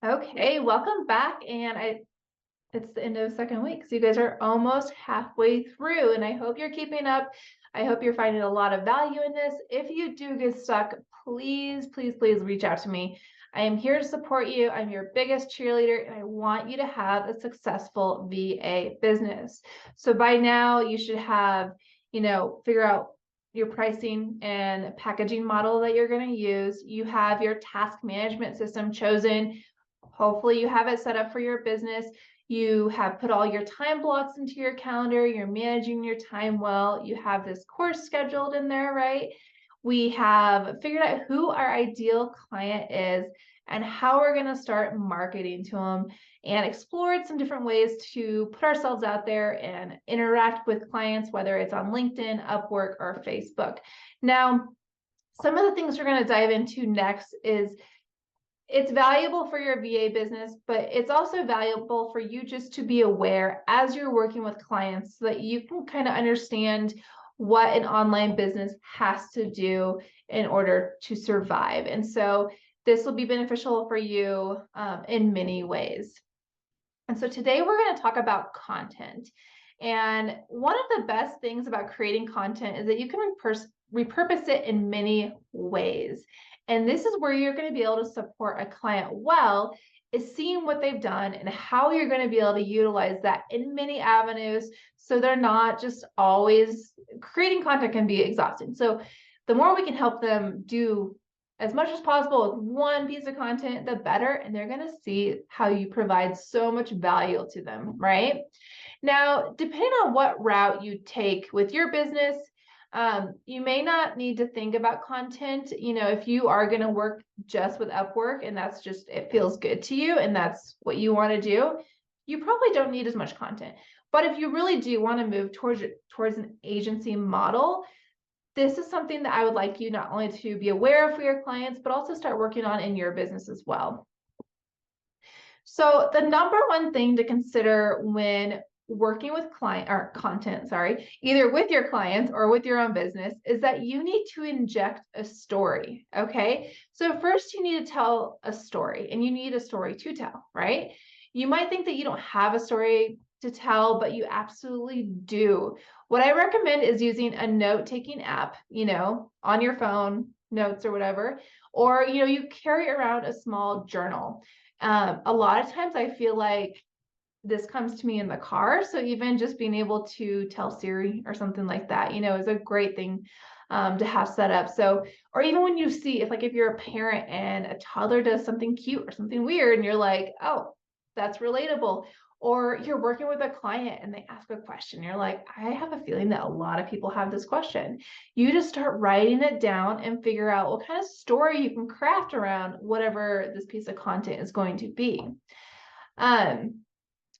Okay, welcome back. It's the end of the second week, so you guys are almost halfway through, and I hope you're keeping up. I hope you're finding a lot of value in this. If you do get stuck, please, please, please reach out to me. I am here to support you. I'm your biggest cheerleader, and I want you to have a successful VA business. So by now, you should have, figure out your pricing and packaging model that you're going to use. You have your task management system chosen. Hopefully you have it set up for your business. You have put all your time blocks into your calendar. You're managing your time well. You have this course scheduled in there, right? We have figured out who our ideal client is and how we're going to start marketing to them and explored some different ways to put ourselves out there and interact with clients, whether it's on LinkedIn, Upwork, or Facebook. Now, some of the things we're going to dive into next is it's valuable for your VA business, but it's also valuable for you just to be aware as you're working with clients so that you can kind of understand what an online business has to do in order to survive. And so this will be beneficial for you in many ways. And so today we're going to talk about content. And one of the best things about creating content is that you can repurpose it in many ways. And this is where you're going to be able to support a client well, is seeing what they've done and how you're going to be able to utilize that in many avenues. So they're not just always creating content can be exhausting. So the more we can help them do as much as possible with one piece of content, the better. And they're going to see how you provide so much value to them, right? Now, depending on what route you take with your business, you may not need to think about content. If you are going to work just with Upwork and that's just, it feels good to you and that's what you want to do, you probably don't need as much content. But if you really do want to move towards an agency model, this is something that I would like you not only to be aware of for your clients, but also start working on in your business as well. So the number one thing to consider when working with content, either with your clients or with your own business, is that you need to inject a story. Okay. So first you need to tell a story and you need a story to tell, right? You might think that you don't have a story to tell, but you absolutely do. What I recommend is using a note-taking app, on your phone, notes or whatever, or, you carry around a small journal. A lot of times I feel like this comes to me in the car. So even just being able to tell Siri or something like that, is a great thing to have set up. So, or even when you see, if you're a parent and a toddler does something cute or something weird and you're like, oh, that's relatable. Or you're working with a client and they ask a question. You're like, I have a feeling that a lot of people have this question. You just start writing it down and figure out what kind of story you can craft around whatever this piece of content is going to be.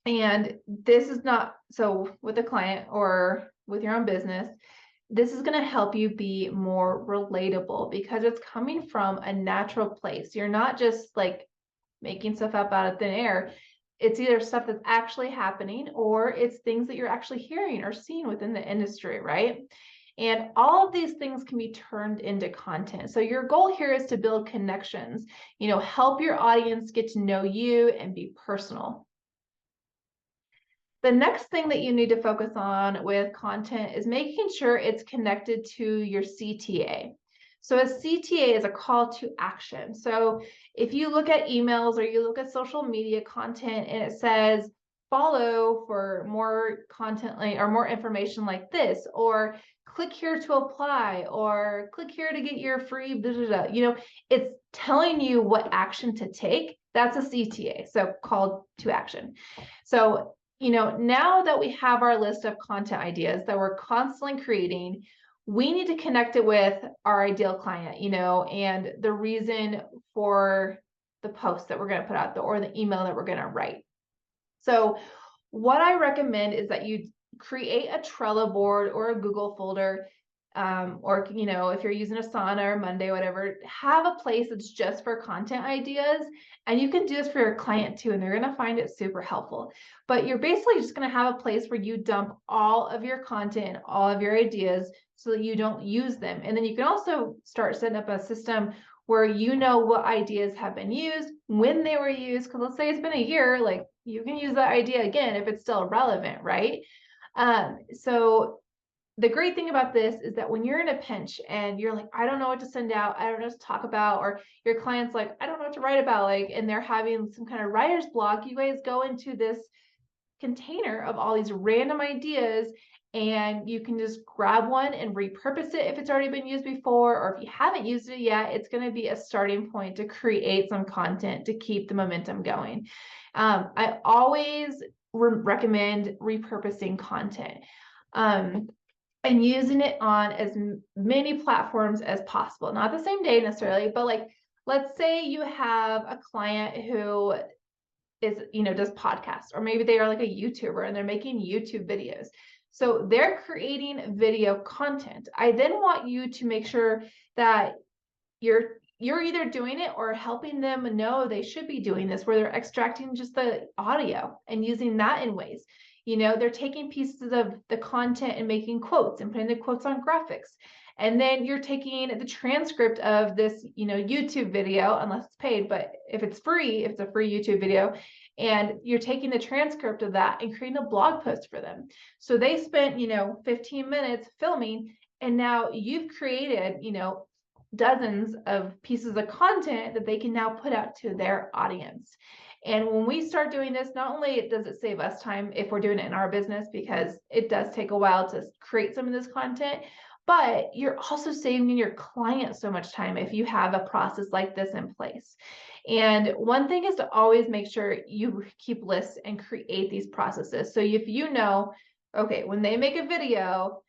And this is not, so with a client or with your own business, this is going to help you be more relatable because it's coming from a natural place. You're not just like making stuff up out of thin air. It's either stuff that's actually happening or it's things that you're actually hearing or seeing within the industry, right? And all of these things can be turned into content. So your goal here is to build connections, help your audience get to know you and be personal. The next thing that you need to focus on with content is making sure it's connected to your CTA. So a CTA is a call to action. So if you look at emails or you look at social media content and it says, follow for more content or more information like this, or click here to apply, or click here to get your free, blah, blah, blah. It's telling you what action to take. That's a CTA, so call to action. So now that we have our list of content ideas that we're constantly creating, we need to connect it with our ideal client, and the reason for the post that we're going to put out or the email that we're going to write. So what I recommend is that you create a Trello board or a Google folder, or if you're using Asana or Monday, whatever, have a place that's just for content ideas. And you can do this for your client too, and they're going to find it super helpful. But you're basically just going to have a place where you dump all of your content, all of your ideas, so that you don't use them. And then you can also start setting up a system where you know what ideas have been used, when they were used, because let's say it's been a year, like you can use that idea again if it's still relevant, right? So the great thing about this is that when you're in a pinch and you're like, I don't know what to send out, I don't know what to talk about, or your client's like, I don't know what to write about, like, and they're having some kind of writer's block, you guys go into this container of all these random ideas, and you can just grab one and repurpose it if it's already been used before, or if you haven't used it yet, it's going to be a starting point to create some content to keep the momentum going. I always recommend repurposing content. And using it on as many platforms as possible. Not the same day necessarily, but like, let's say you have a client who is, does podcasts, or maybe they are like a YouTuber and they're making YouTube videos. So they're creating video content. I then want you to make sure that you're either doing it or helping them know they should be doing this, where they're extracting just the audio and using that in ways. They're taking pieces of the content and making quotes and putting the quotes on graphics. And then you're taking the transcript of this, YouTube video, unless it's paid, but if it's free, if it's a free YouTube video, and you're taking the transcript of that and creating a blog post for them. So they spent, 15 minutes filming, and now you've created, dozens of pieces of content that they can now put out to their audience. And when we start doing this, not only does it save us time if we're doing it in our business, because it does take a while to create some of this content, but you're also saving your client so much time if you have a process like this in place. And one thing is to always make sure you keep lists and create these processes. So if okay, when they make a video,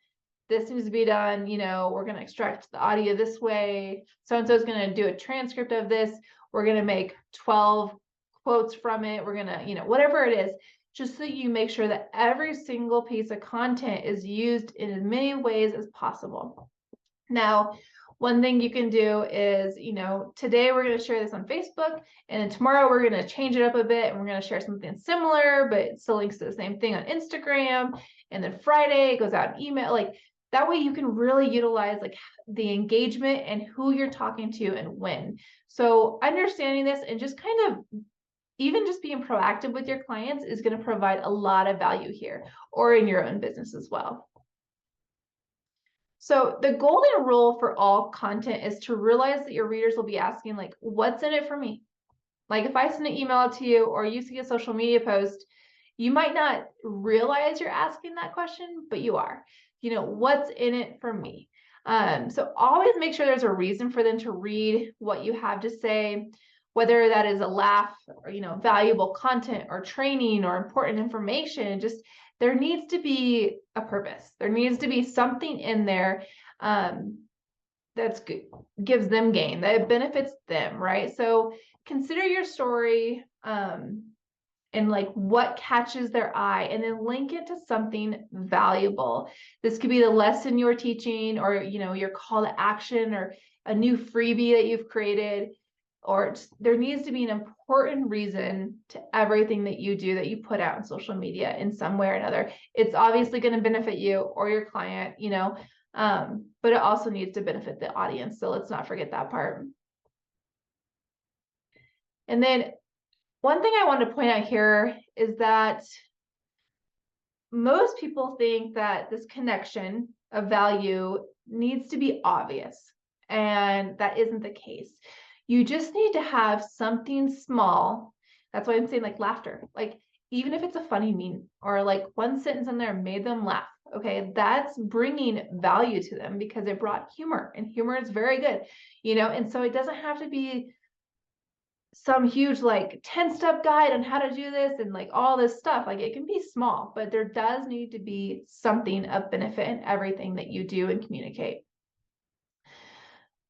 this needs to be done, we're going to extract the audio this way. So-and-so is going to do a transcript of this. We're going to make 12 quotes from it. We're going to, whatever it is, just so you make sure that every single piece of content is used in as many ways as possible. Now, one thing you can do is, today we're going to share this on Facebook, and then tomorrow we're going to change it up a bit and we're going to share something similar, but it still links to the same thing on Instagram. And then Friday it goes out in email. Like, that way you can really utilize like the engagement and who you're talking to and when. So understanding this and just kind of even just being proactive with your clients is going to provide a lot of value here, or in your own business as well. So the golden rule for all content is to realize that your readers will be asking, like, what's in it for me? Like, if I send an email to you or you see a social media post, you might not realize you're asking that question, but you are. What's in it for me? So always make sure there's a reason for them to read what you have to say, whether that is a laugh or, valuable content or training or important information. Just there needs to be a purpose. There needs to be something in there that's good, gives them gain, that benefits them, right? So consider your story and like what catches their eye, and then link it to something valuable. This could be the lesson you're teaching, or your call to action, or a new freebie that you've created, or there needs to be an important reason to everything that you do, that you put out on social media in some way or another. It's obviously going to benefit you or your client, but it also needs to benefit the audience. So let's not forget that part. And then one thing I want to point out here is that most people think that this connection of value needs to be obvious, and that isn't the case. You just need to have something small. That's why I'm saying like laughter. Like, even if it's a funny meme or like one sentence in there made them laugh, okay, that's bringing value to them because it brought humor, and humor is very good, and so it doesn't have to be some huge like 10-step guide on how to do this and like all this stuff. Like, it can be small, but there does need to be something of benefit in everything that you do and communicate.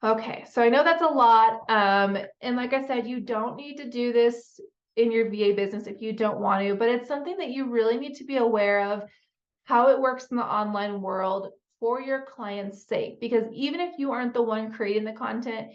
Okay, so I know that's a lot. And like I said, you don't need to do this in your VA business if you don't want to, but it's something that you really need to be aware of how it works in the online world for your client's sake. Because even if you aren't the one creating the content,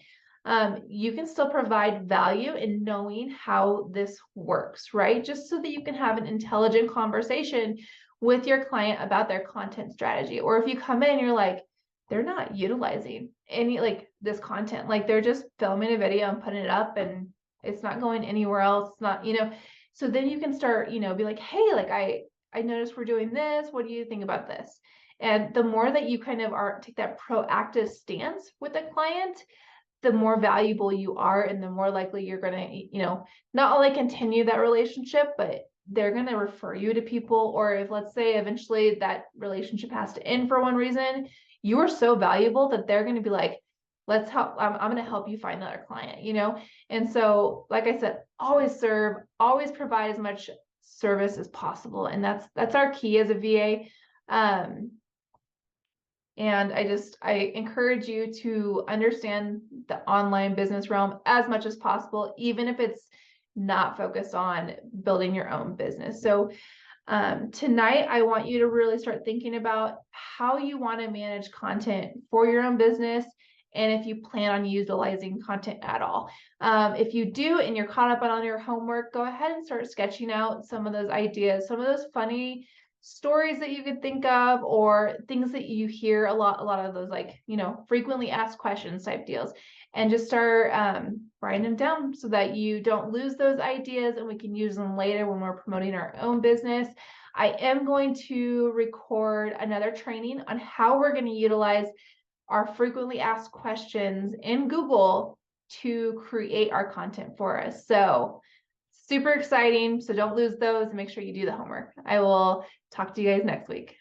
you can still provide value in knowing how this works, right? Just so that you can have an intelligent conversation with your client about their content strategy. Or if you come in and you're like, they're not utilizing any like this content. Like they're just filming a video and putting it up and it's not going anywhere else. It's not, so then you can start, be like, hey, like I noticed we're doing this. What do you think about this? And the more that you kind of take that proactive stance with a client, the more valuable you are and the more likely you're going to, not only continue that relationship, but they're going to refer you to people. Or if, let's say, eventually that relationship has to end for one reason, you are so valuable that they're going to be like, let's help. I'm going to help you find another client. And so, like I said, always serve, always provide as much service as possible. And that's our key as a VA. And I encourage you to understand the online business realm as much as possible, even if it's not focused on building your own business. So tonight, I want you to really start thinking about how you want to manage content for your own business and if you plan on utilizing content at all. If you do and you're caught up on all your homework, go ahead and start sketching out some of those ideas, some of those funny stories that you could think of, or things that you hear a lot of those, like, frequently asked questions type deals, and just start writing them down so that you don't lose those ideas and we can use them later when we're promoting our own business. I am going to record another training on how we're going to utilize our frequently asked questions in Google to create our content for us. So super exciting. So don't lose those and make sure you do the homework. I will talk to you guys next week.